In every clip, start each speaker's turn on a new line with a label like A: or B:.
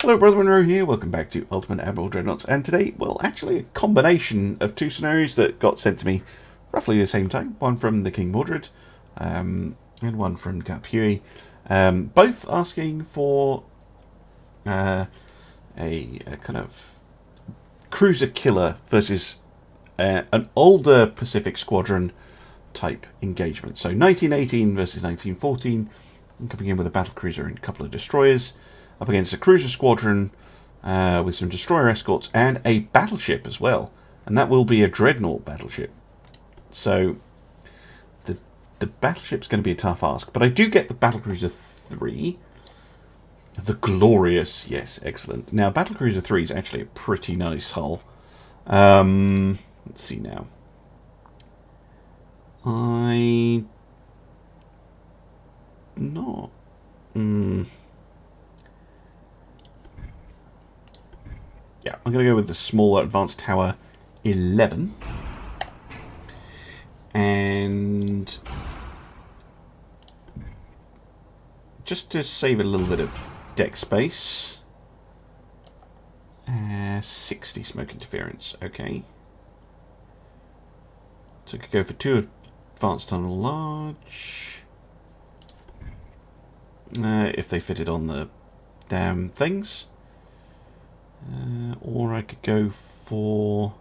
A: Hello, Brother Monroe here. Welcome back to Ultimate Admiral Dreadnoughts. And today, well, actually a combination of two scenarios that got sent to me roughly the same time. One from the King Mordred, and one from Tuppy. Both asking for a kind of cruiser killer versus an older Pacific Squadron type engagement. So 1918 versus 1914, coming in with a battlecruiser and a couple of destroyers, up against a cruiser squadron with some destroyer escorts and a battleship as well. And that will be a Dreadnought battleship. So the battleship's going to be a tough ask. But I do get the Battlecruiser 3. The glorious, yes, excellent. Now, Battlecruiser 3 is actually a pretty nice hull. Let's see now. Yeah, I'm going to go with the smaller Advanced Tower 11. And just to save a little bit of deck space, 60 smoke interference, okay. So I could go for 2 Advanced Tunnel Large. If they fitted on the damn things. Or I could go for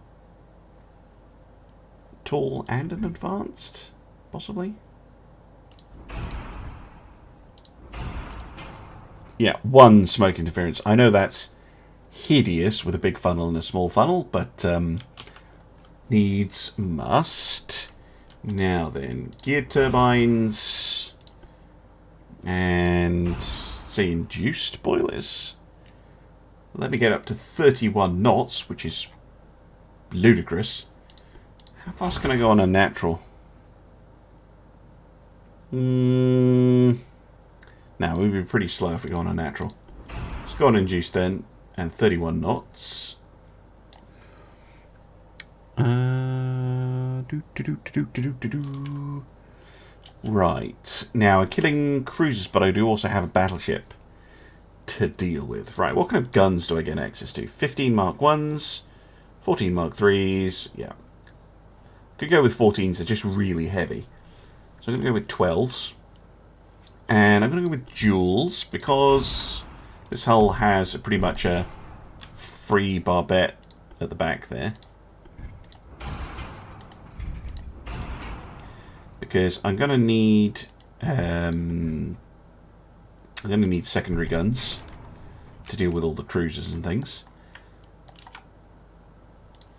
A: tall and an advanced, possibly. Yeah, 1 smoke interference. I know that's hideous with a big funnel and a small funnel, but needs must. Now then, gear turbines and say induced boilers. Let me get up to 31 knots, which is ludicrous. How fast can I go on a natural? Now, we'd be pretty slow if we go on a natural. Let's go on induced then, and 31 knots. Right. Now, I'm killing cruisers, but I do also have a battleship to deal with. Right, what kind of guns do I get access to? 15 Mark 1s, 14 Mark 3s, yeah. Could go with 14s, they're just really heavy. So I'm going to go with 12s. And I'm going to go with duels, because this hull has pretty much a free barbette at the back there. Because I'm going to need secondary guns to deal with all the cruisers and things.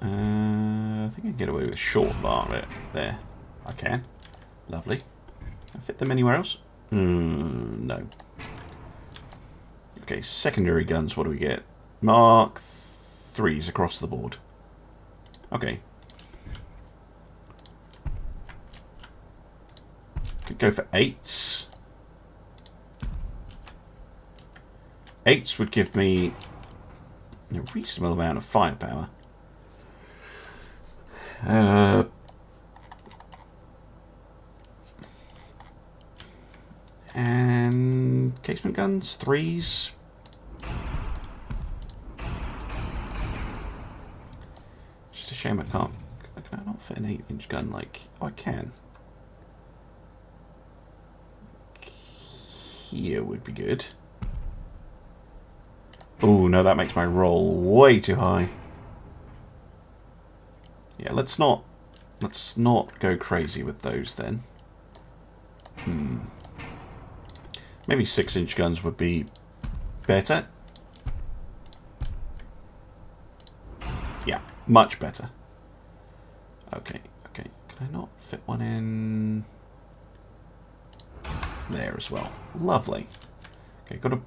A: I think I can get away with a short bar there. I can. Lovely. Can I fit them anywhere else? No. Okay, secondary guns, what do we get? Mark 3s across the board. Okay. Could go for 8s. 8s would give me a reasonable amount of firepower. And casement guns, 3s. Just a shame I can't. Can I not fit an 8-inch gun like? Oh, I can. Here would be good. Oh no, that makes my roll way too high. Yeah, let's not go crazy with those then. Maybe 6-inch guns would be better. Yeah, much better. Okay. Can I not fit one in there as well? Lovely. Okay, got a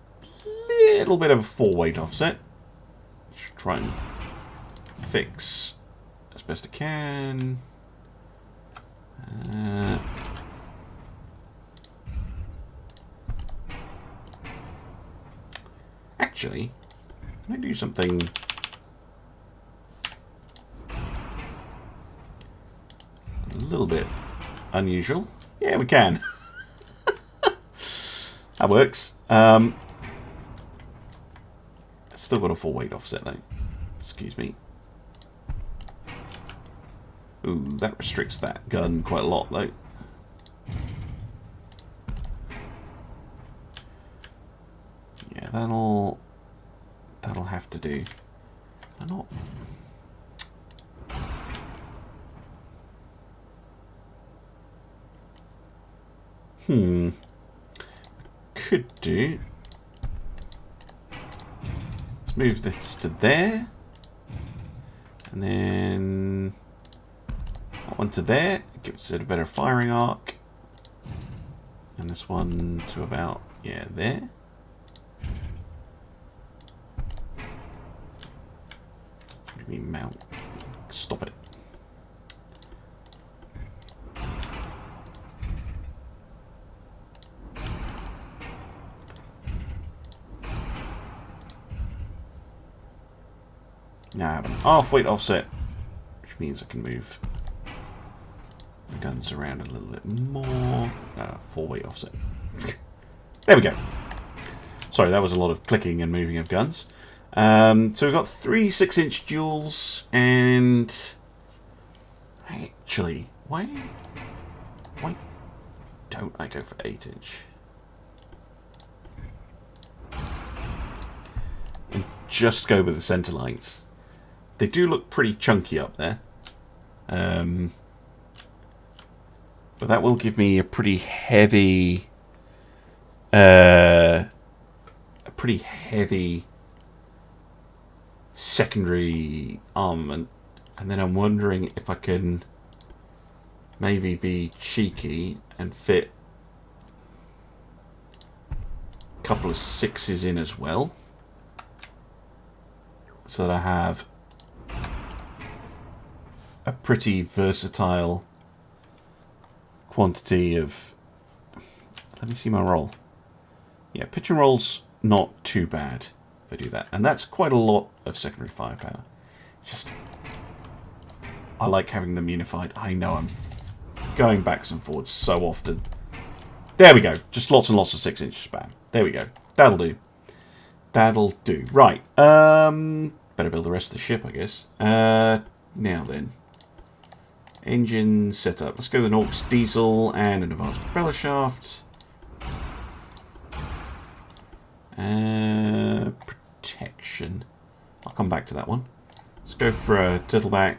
A: little bit of a 4-weight offset. Just try and fix as best I can. Actually, can I do something a little bit unusual? Yeah, we can. That works. Still got a 4 weight offset though. Excuse me. Ooh, that restricts that gun quite a lot though. Yeah, that'll have to do. I'm not. Could do. Let's move this to there. And then that one to there. Gives it a better firing arc. And this one to about, yeah, there. Maybe mount. Stop it. Now I have an half weight offset, which means I can move the guns around a little bit more. 4 weight offset. There we go. Sorry, that was a lot of clicking and moving of guns. So we've got 3 6-inch duels, and actually, why don't I go for 8-inch? And just go with the center lines. They do look pretty chunky up there. But that will give me a pretty heavy secondary armament. And then I'm wondering if I can maybe be cheeky and fit a couple of 6s in as well, so that I have a pretty versatile quantity of... Let me see my roll. Yeah, pitch and roll's not too bad if I do that. And that's quite a lot of secondary firepower. It's just... I like having them unified. I know I'm going backwards and forwards so often. There we go. Just lots and lots of 6-inch spam. There we go. That'll do. That'll do. Right. Better build the rest of the ship, I guess. Now then. Engine setup. Let's go with an Orcs diesel and an advanced propeller shaft. Protection. I'll come back to that one. Let's go for a turtleback.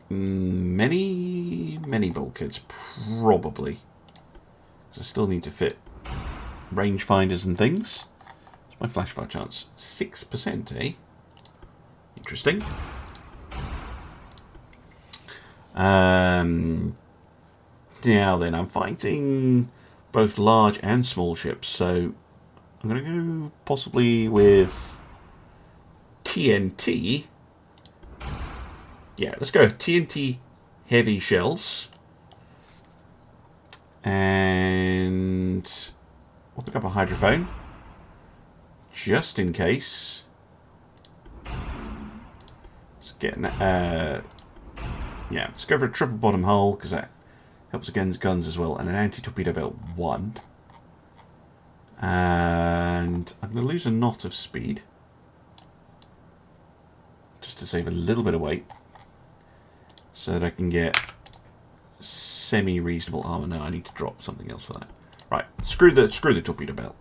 A: Many bulkheads, probably. I still need to fit rangefinders and things. What's my flash fire chance? 6%, eh? Interesting. Now then, I'm fighting both large and small ships, so I'm going to go possibly with TNT. Yeah, let's go TNT heavy shells. And we'll pick up a hydrophone just in case. Let's get yeah, let's go for a triple bottom hull because that helps against guns as well, and an anti-torpedo belt 1. And I'm going to lose a knot of speed just to save a little bit of weight, so that I can get semi-reasonable armor. No, I need to drop something else for that. Right, screw the torpedo belt.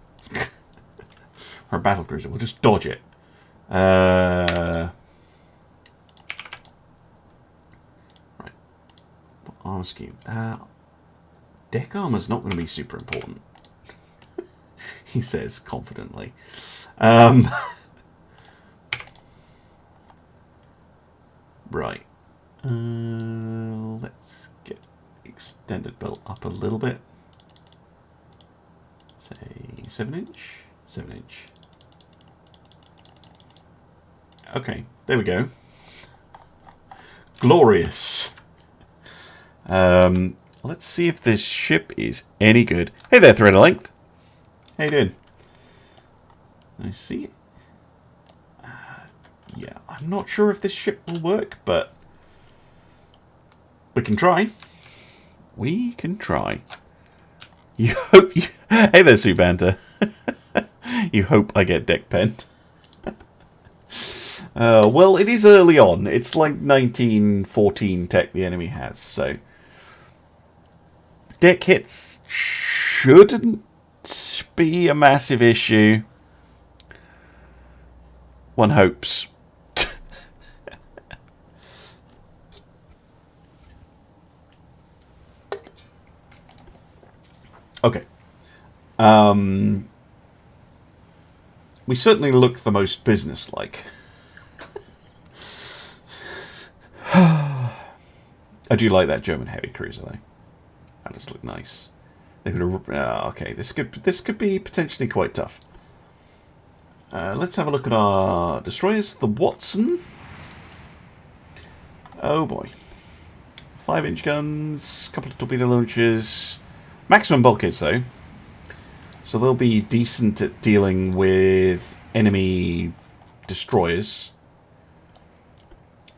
A: Or a battle cruiser. We'll just dodge it. Right. Armor scheme. Deck armor's not going to be super important. He says confidently. Right. Let's get extended belt up a little bit. Say 7-inch? 7-inch. Okay, there we go. Glorious. Let's see if this ship is any good. Hey there, Threadoflength. How you doing? I see it. Yeah, I'm not sure if this ship will work, but we can try. We can try. You hope you... Hey there, Subanta. You hope I get deck penned. Well, it is early on. It's like 1914 tech the enemy has, so deck hits shouldn't be a massive issue. One hopes. Okay. We certainly look the most businesslike. I do like that German heavy cruiser though. That does look nice. They could have, okay, this could be potentially quite tough. Let's have a look at our destroyers. The Watson. Oh boy. 5-inch guns, couple of torpedo launchers. Maximum bulkheads though. So they'll be decent at dealing with enemy destroyers.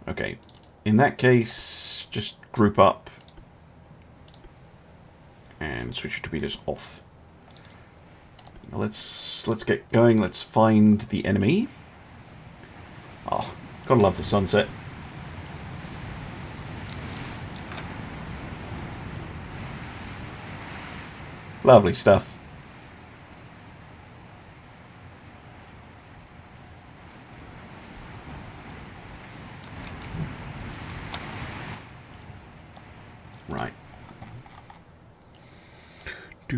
A: Okay. In that case, just group up and switch your torpedoes off. Now let's get going. Let's find the enemy. Oh, gotta love the sunset. Lovely stuff. Right. I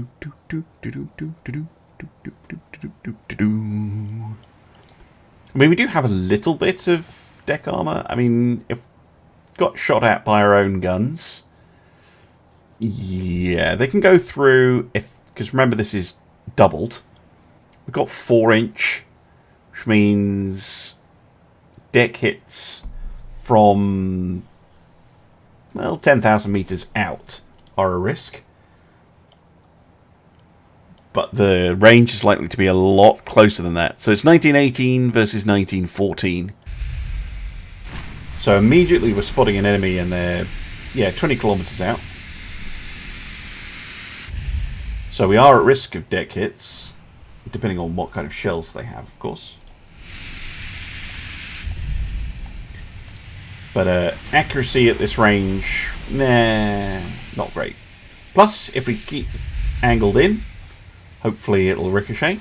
A: mean, we do have a little bit of deck armor. I mean, if got shot at by our own guns, yeah, they can go through. Because remember, this is doubled. We've got 4-inch, which means deck hits from, well, 10,000 meters out are a risk. But the range is likely to be a lot closer than that. So it's 1918 versus 1914. So immediately we're spotting an enemy and they're, yeah, 20 kilometers out. So we are at risk of deck hits, depending on what kind of shells they have, of course. But accuracy at this range, nah, not great. Plus, if we keep angled in, hopefully it'll ricochet.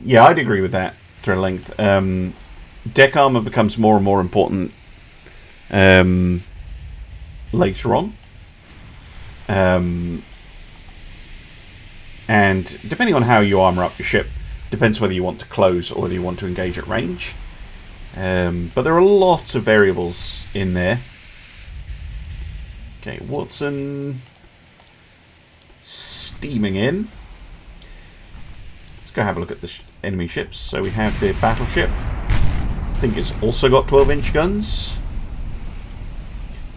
A: Yeah, I'd agree with that, Threadoflength. Deck armor becomes more and more important later on. And depending on how you armor up your ship, depends whether you want to close or whether you want to engage at range. But there are lots of variables in there. Okay, Watson steaming in. Let's go have a look at the enemy ships. So we have the Battleship. I think it's also got 12-inch guns.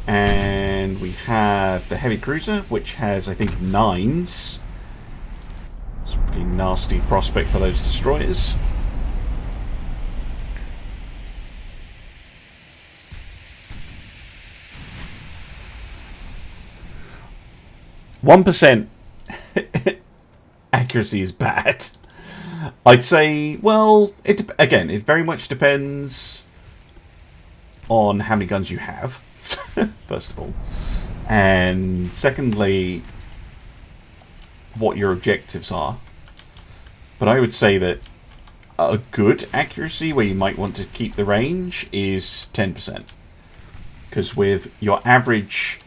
A: And we have the heavy cruiser, which has, I think, 9s. It's a pretty nasty prospect for those destroyers. %. Accuracy is bad. I'd say, well, it very much depends on how many guns you have, first of all. And secondly, what your objectives are. But I would say that a good accuracy where you might want to keep the range is 10%. Because with your average,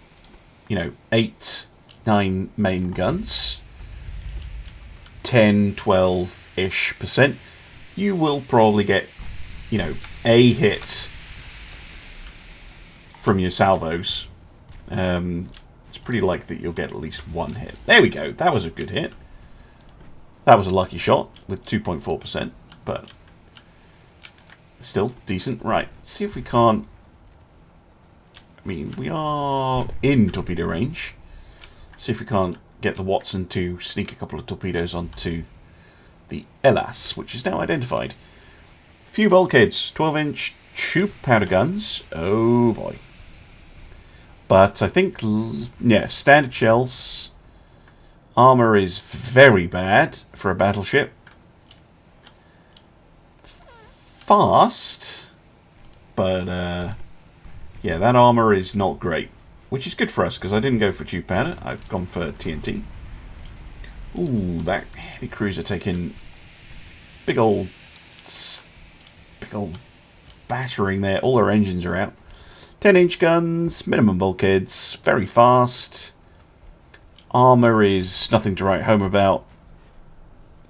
A: 8, 9 main guns, 10, 12-ish%, you will probably get, a hit from your salvos. It's pretty likely that you'll get at least one hit. There we go. That was a good hit. That was a lucky shot with 2.4%, but still decent. Right, let's see if we can't... I mean, we are in torpedo range. See if we can't get the Watson to sneak a couple of torpedoes onto the Elas, which is now identified. Few bulkheads, 12-inch tube powder guns. Oh boy. But I think, yeah, standard shells. Armour is very bad for a battleship. Fast, but yeah, that armour is not great. Which is good for us, because I didn't go for tube powder. I've gone for TNT. Ooh, that heavy cruiser taking big old battering there. All our engines are out. 10-inch guns, minimum bulkheads, very fast. Armour is nothing to write home about.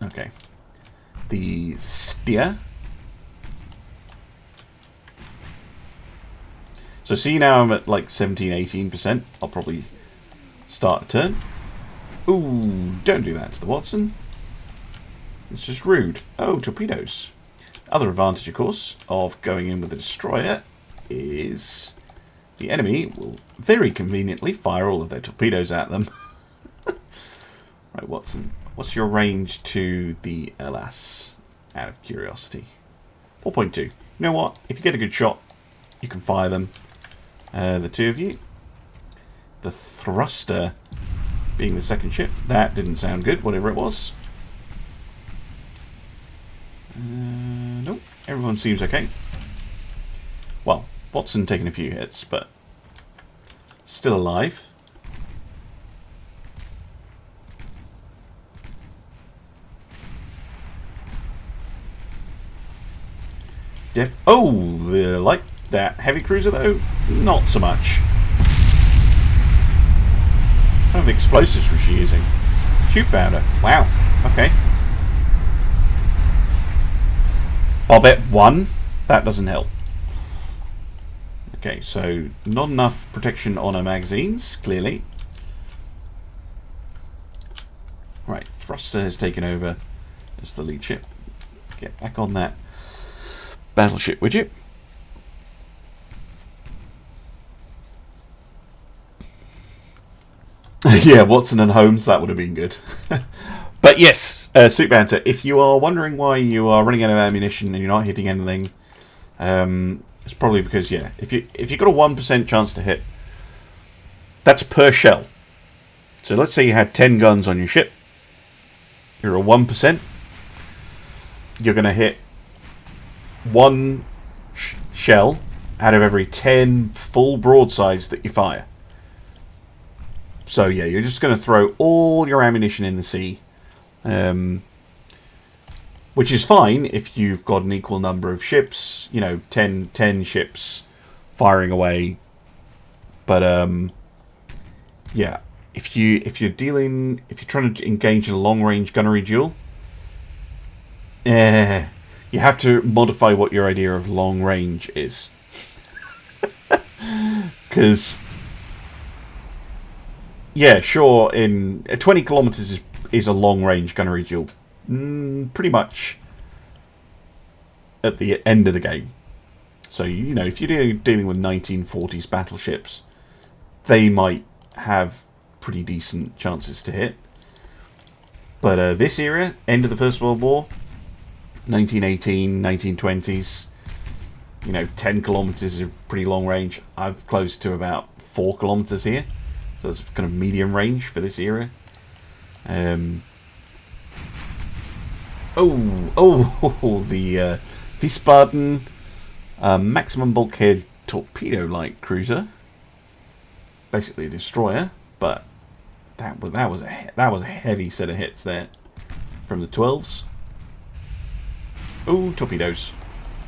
A: Okay. The steer. So see, now I'm at like 17-18%. I'll probably start a turn. Ooh, don't do that to the Watson. It's just rude. Oh, torpedoes. Other advantage, of course, of going in with a destroyer is the enemy will very conveniently fire all of their torpedoes at them. Right, Watson, what's your range to the LS? Out of curiosity. 4.2. You know what? If you get a good shot, you can fire them. The two of you. The thruster being the second ship. That didn't sound good, whatever it was. Nope. Everyone seems okay. Well, Watson taking a few hits, but still alive. Oh, the like that heavy cruiser though, not so much. What kind of explosives was she using? Tube powder. Wow. Okay. Bobette 1. That doesn't help. Okay, so not enough protection on her magazines, clearly. Right, thruster has taken over as the lead ship. Get back on that battleship, would you? Yeah, Watson and Holmes, that would have been good. But yes, Soup Banter, if you are wondering why you are running out of ammunition and you're not hitting anything, it's probably because, yeah, if you've got a 1% chance to hit, that's per shell. So let's say you had 10 guns on your ship, you're a 1%, you're going to hit one shell out of every 10 full broadsides that you fire. So yeah, you're just going to throw all your ammunition in the sea, which is fine if you've got an equal number of ships, you know, 10 ships firing away. But yeah, if you're trying to engage in a long range gunnery duel, you have to modify what your idea of long range is. Because, yeah, sure, in 20 kilometers is a long range gunnery duel. Pretty much at the end of the game. So, you know, if you're dealing with 1940s battleships, they might have pretty decent chances to hit. But this era, end of the First World War, 1918, 1920s, you know, 10 kilometers is a pretty long range. I've close to about 4 kilometers here, so that's kind of medium range for this era. The Wiesbaden maximum bulkhead torpedo light cruiser, basically a destroyer, but that was a heavy set of hits there from the 12s. Oh, torpedoes.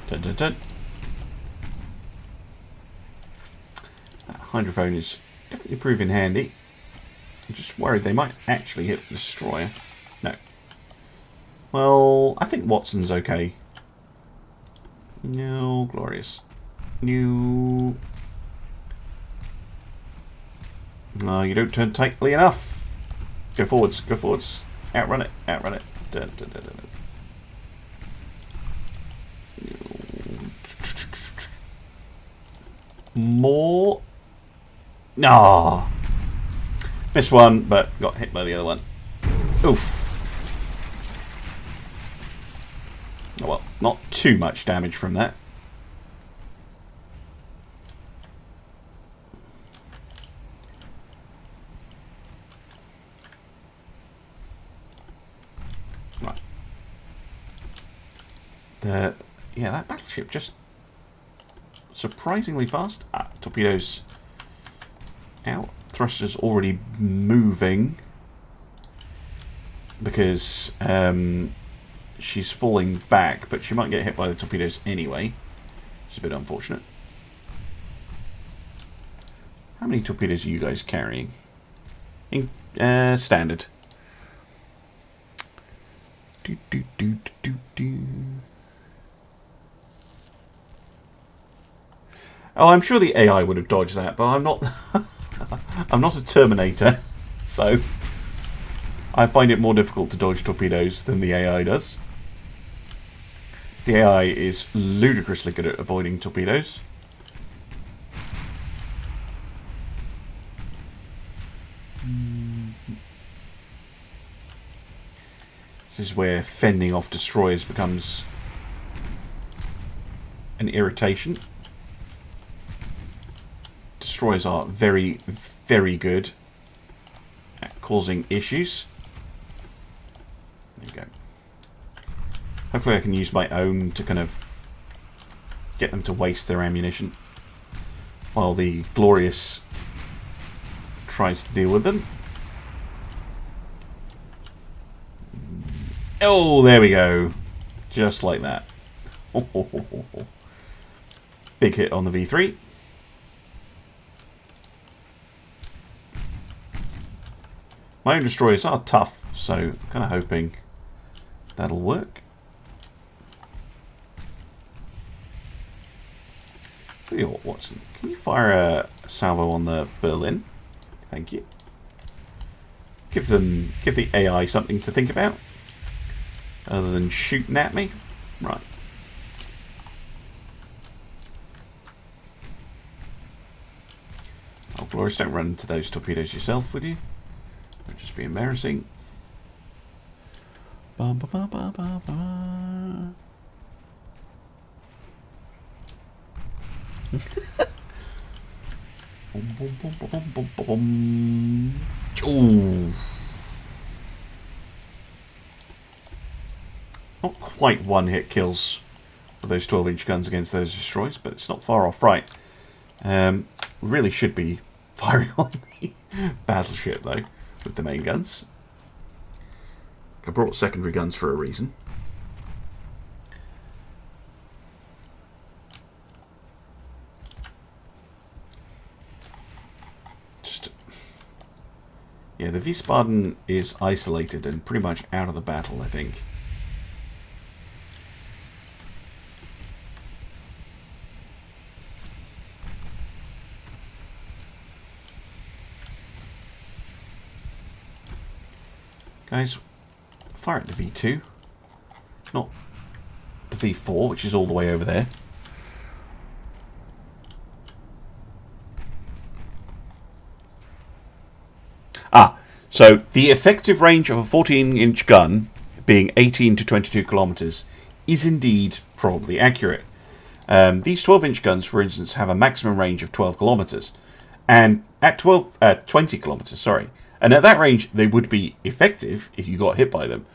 A: Dun, dun, dun. That hydrophone is definitely proving handy. I'm just worried they might actually hit the destroyer. No. Well, I think Watson's okay. No, glorious. No. No, you don't turn tightly enough. Go forwards, go forwards. Outrun it, outrun it. Dun, dun, dun, dun. More. No. Missed one, but got hit by the other one. Oof. Oh well, not too much damage from that. Yeah, that battleship just surprisingly fast. Torpedoes out. Thrusters already moving because she's falling back, but she might get hit by the torpedoes anyway. It's a bit unfortunate. How many torpedoes are you guys carrying? In standard. Oh, I'm sure the AI would have dodged that, but I'm not. I'm not a Terminator, so I find it more difficult to dodge torpedoes than the AI does. The AI is ludicrously good at avoiding torpedoes. This is where fending off destroyers becomes an irritation. Destroyers are very, very good at causing issues. There you go. Hopefully I can use my own to kind of get them to waste their ammunition while the Glorious tries to deal with them. Oh, there we go. Just like that. Big hit on the V3. My own destroyers are tough, so I'm kind of hoping that'll work. Tell you what, Watson, can you fire a salvo on the Berlin? Thank you. Give the AI something to think about, other than shooting at me. Right. Oh, Glorious, don't run into those torpedoes yourself, would you? That'd just be embarrassing. Ba, ba, ba, ba, ba, ba. Ooh. Not quite one-hit kills with those 12-inch guns against those destroyers, but it's not far off right. Really should be firing on the battleship, though, with the main guns. I brought secondary guns for a reason. Yeah, the Wiesbaden is isolated and pretty much out of the battle, I think. Guys, fire at the V2. Not the V4, which is all the way over there. So the effective range of a 14-inch gun, being 18 to 22 kilometers, is indeed probably accurate. These 12-inch guns, for instance, have a maximum range of 12 kilometers, and at 20 kilometers, sorry. And at that range, they would be effective if you got hit by them.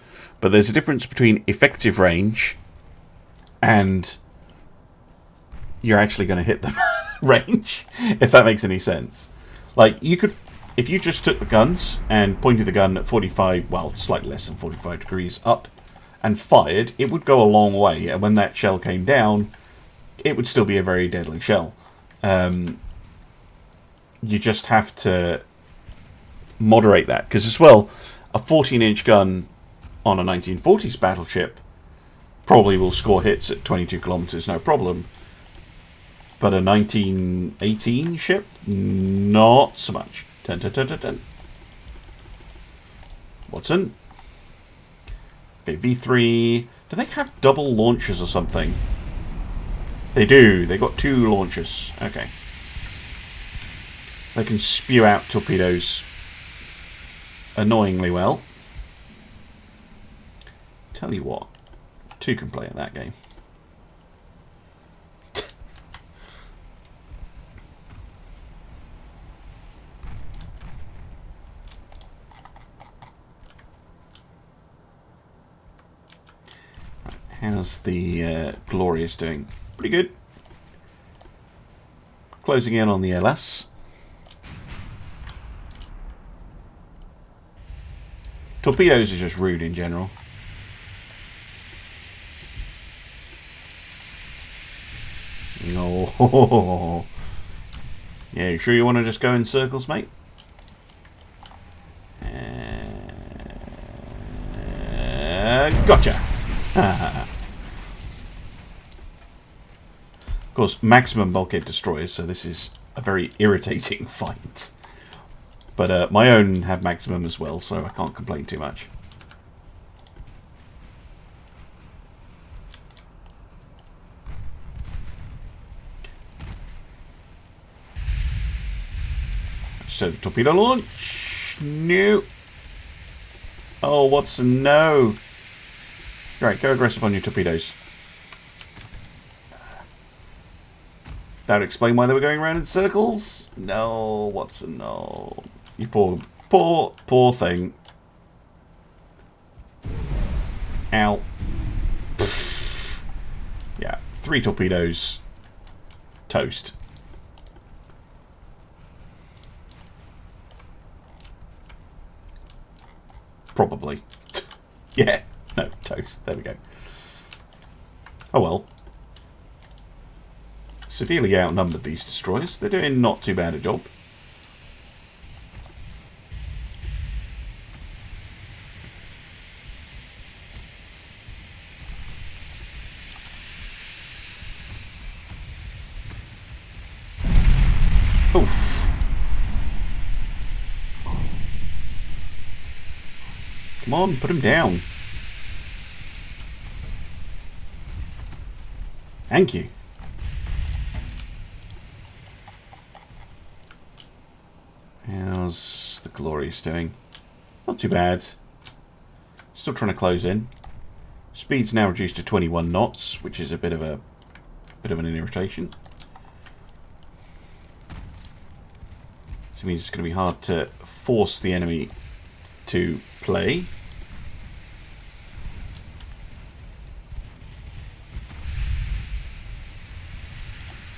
A: But there's a difference between effective range and you're actually going to hit them range, if that makes any sense. Like, you could, if you just took the guns and pointed the gun at 45, well, slightly less than 45 degrees up and fired, it would go a long way. And when that shell came down, it would still be a very deadly shell. You just have to moderate that. Because as well, a 14-inch gun on a 1940s battleship probably will score hits at 22 kilometers, no problem. But a 1918 ship, not so much. 10, 10, 10, 10, 10. Watson. Okay, V3. Do they have double launchers or something? They do. They got 2 launchers. Okay. They can spew out torpedoes annoyingly well. Tell you what, 2 can play at that game. How's the Glorious doing? Pretty good. Closing in on the LS. Torpedoes is just rude in general. No. Yeah, you sure you want to just go in circles, mate? Gotcha. Of course, maximum bulkhead destroyers, so this is a very irritating fight. But my own have maximum as well, so I can't complain too much. So, torpedo launch. No. Oh, what's a no? Right, go aggressive on your torpedoes. That would explain why they were going around in circles. No, what's a no? You poor thing. Ow. Yeah, 3 torpedoes. Toast. Probably. Yeah, no, toast. There we go. Oh well. Severely outnumbered, these destroyers. They're doing not too bad a job. Oof. Come on, put him down. Thank you. How's the Glorious doing? Not too bad. Still trying to close in. Speed's now reduced to 21 knots, which is a bit of an irritation. So it means it's going to be hard to force the enemy to play.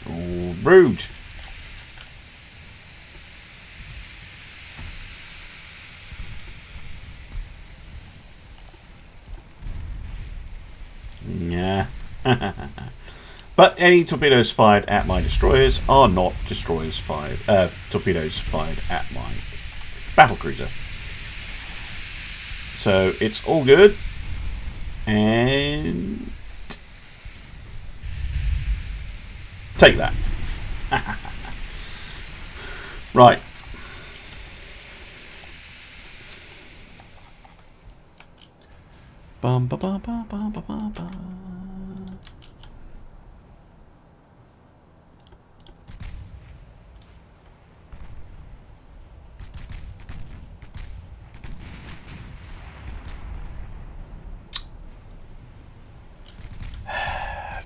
A: Oh, rude. Yeah. But any torpedoes fired at my destroyers are not torpedoes fired at my battlecruiser. So it's all good. And take that. Right. Bum ba ba ba ba ba ba ba.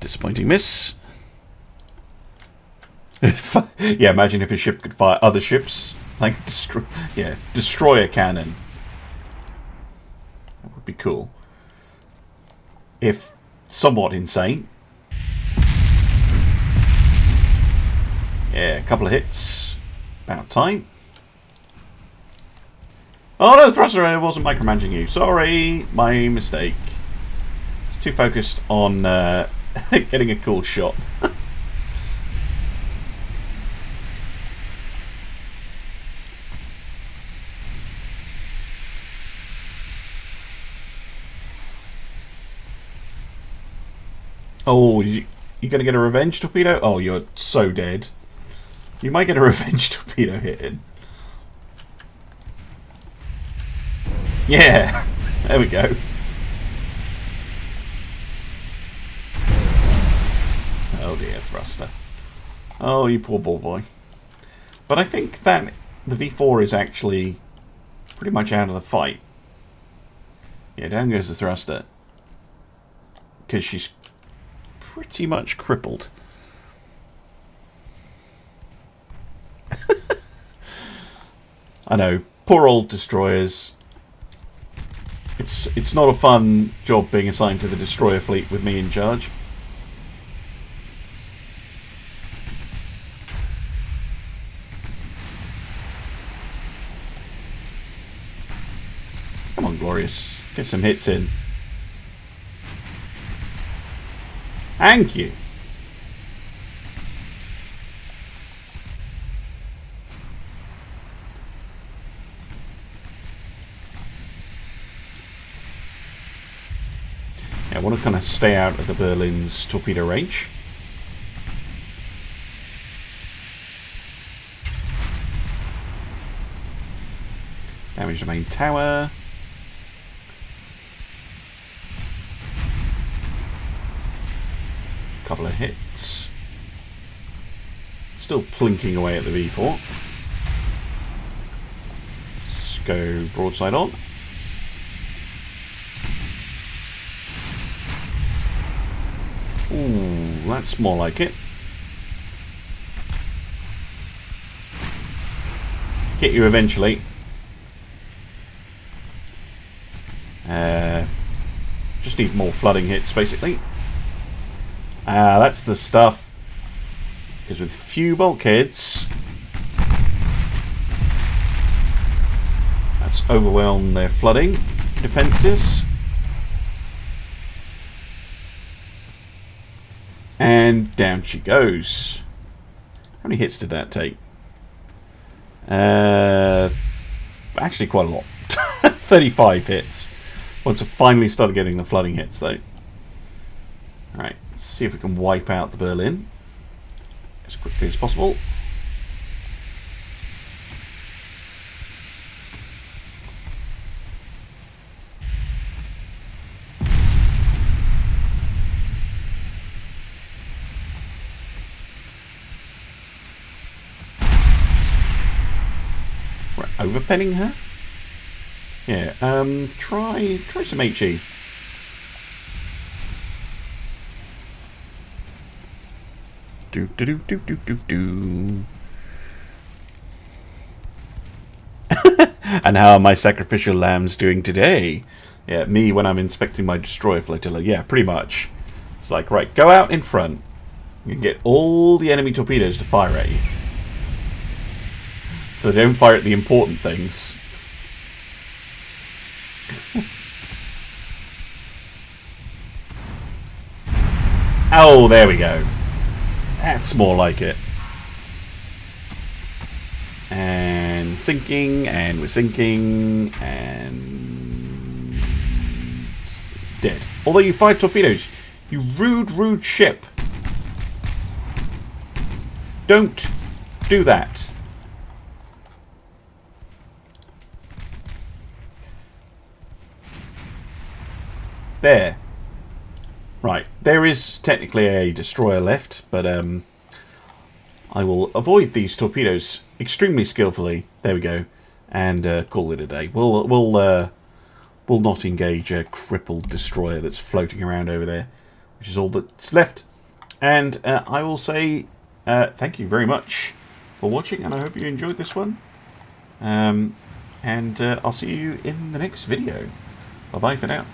A: Disappointing miss. Yeah, imagine if a ship could fire other ships. Like, destroyer cannon. That would be cool. If somewhat insane. Yeah, a couple of hits. About time. Oh no, thruster, I wasn't micromanaging you. Sorry, my mistake. It's too focused on getting a cool shot. Oh, you going to get a revenge torpedo? Oh, you're so dead. You might get a revenge torpedo hit in. Yeah, there we go. Oh dear, thruster. Oh, you poor ball boy. But I think that the V4 is actually pretty much out of the fight. Yeah, down goes the thruster. Because she's pretty much crippled. I know, poor old destroyers. It's not a fun job being assigned to the destroyer fleet with me in charge. Come on, Glorious. Get some hits in. Thank you. I want to kind of stay out of the Berlin's torpedo range. Damage the main tower. Couple of hits. Still plinking away at the V4. Let's go broadside on. Ooh, that's more like it. Get you eventually. Just need more flooding hits, basically. That's the stuff. Because with few bulkheads, that's overwhelmed their flooding defences. And down she goes. How many hits did that take? Actually quite a lot. 35 hits. Once I finally started getting the flooding hits though. Alright, let's see if we can wipe out the Berlin as quickly as possible. Overpenning her? Yeah, try some HE. Do do do do do do do. And how are my sacrificial lambs doing today? Yeah, me when I'm inspecting my destroyer flotilla. Yeah, pretty much. It's like, right, go out in front. You can get all the enemy torpedoes to fire at you. So they don't fire at the important things. Oh, there we go. That's more like it. And sinking, and we're sinking, and dead. Although you fired torpedoes. You rude ship. Don't do that. There. Right, there is technically a destroyer left, but I will avoid these torpedoes extremely skillfully. There we go, and call it a day. We'll not engage a crippled destroyer that's floating around over there, which is all that's left. And I will say thank you very much for watching, and I hope you enjoyed this one. And I'll see you in the next video. Bye bye for now.